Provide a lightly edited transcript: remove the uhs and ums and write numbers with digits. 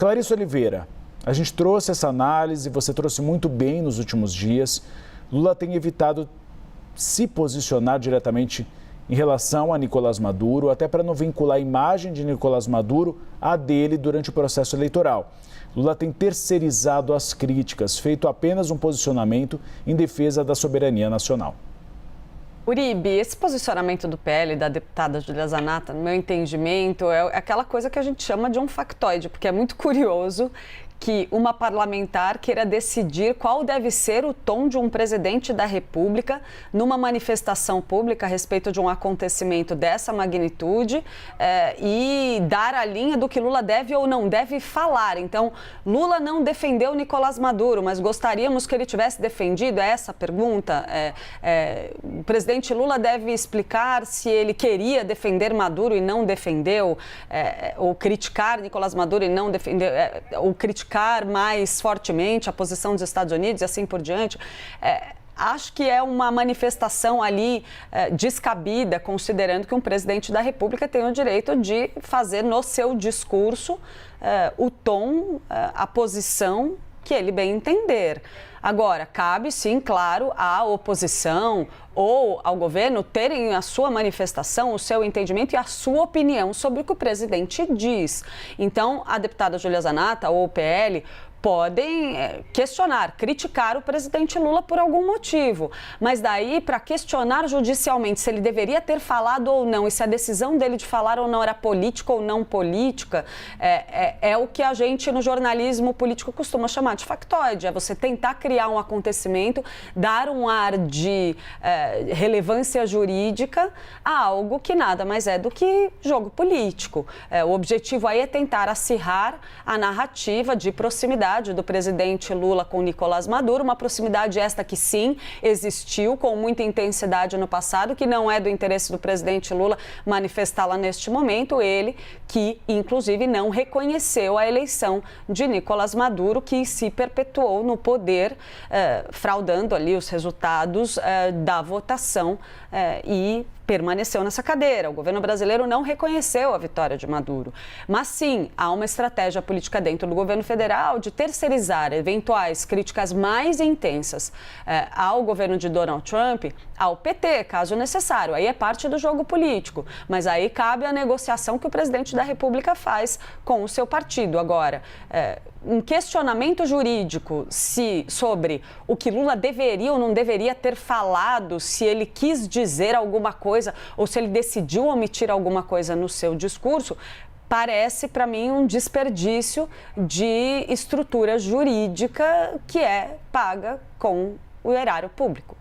Clarice Oliveira, a gente trouxe essa análise, você trouxe muito bem nos últimos dias. Lula tem evitado se posicionar diretamente em relação a Nicolás Maduro, até para não vincular a imagem de Nicolás Maduro à dele durante o processo eleitoral. Lula tem terceirizado as críticas, feito apenas um posicionamento em defesa da soberania nacional. Uribe, esse posicionamento do PL, da deputada Júlia Zanatta, no meu entendimento, é aquela coisa que a gente chama de um factoide, porque é muito curioso que uma parlamentar queira decidir qual deve ser o tom de um presidente da República numa manifestação pública a respeito de um acontecimento dessa magnitude e dar a linha do que Lula deve ou não deve falar. Então, Lula não defendeu Nicolás Maduro, mas gostaríamos que ele tivesse defendido? É essa a pergunta? O presidente Lula deve explicar se ele queria defender Maduro e não defendeu, ou criticar Nicolás Maduro e não defendeu, ou criticar mais fortemente a posição dos Estados Unidos e assim por diante. Acho que é uma manifestação ali descabida, considerando que um presidente da República tem o direito de fazer no seu discurso o tom, a posição que ele bem entender. Agora, cabe sim, claro, à oposição ou ao governo terem a sua manifestação, o seu entendimento e a sua opinião sobre o que o presidente diz. Então, a deputada Júlia Zanatta ou o PL podem questionar, criticar o presidente Lula por algum motivo, mas daí para questionar judicialmente se ele deveria ter falado ou não e se a decisão dele de falar ou não era política ou não política, é o que a gente no jornalismo político costuma chamar de factoide, é você tentar criar um acontecimento, dar um ar de relevância jurídica a algo que nada mais é do que jogo político. O objetivo aí é tentar acirrar a narrativa de proximidade do presidente Lula com Nicolás Maduro, uma proximidade esta que sim existiu com muita intensidade no passado, que não é do interesse do presidente Lula manifestá-la neste momento, ele que inclusive não reconheceu a eleição de Nicolás Maduro, que se perpetuou no poder, fraudando ali os resultados da votação e permaneceu nessa cadeira. O governo brasileiro não reconheceu a vitória de Maduro. Mas sim, há uma estratégia política dentro do governo federal de terceirizar eventuais críticas mais intensas ao governo de Donald Trump, ao PT, caso necessário. Aí é parte do jogo político. Mas aí cabe a negociação que o presidente da República faz com o seu partido. Agora, um questionamento jurídico sobre o que Lula deveria ou não deveria ter falado, se ele quis dizer alguma coisa ou se ele decidiu omitir alguma coisa no seu discurso, parece para mim um desperdício de estrutura jurídica que é paga com o erário público.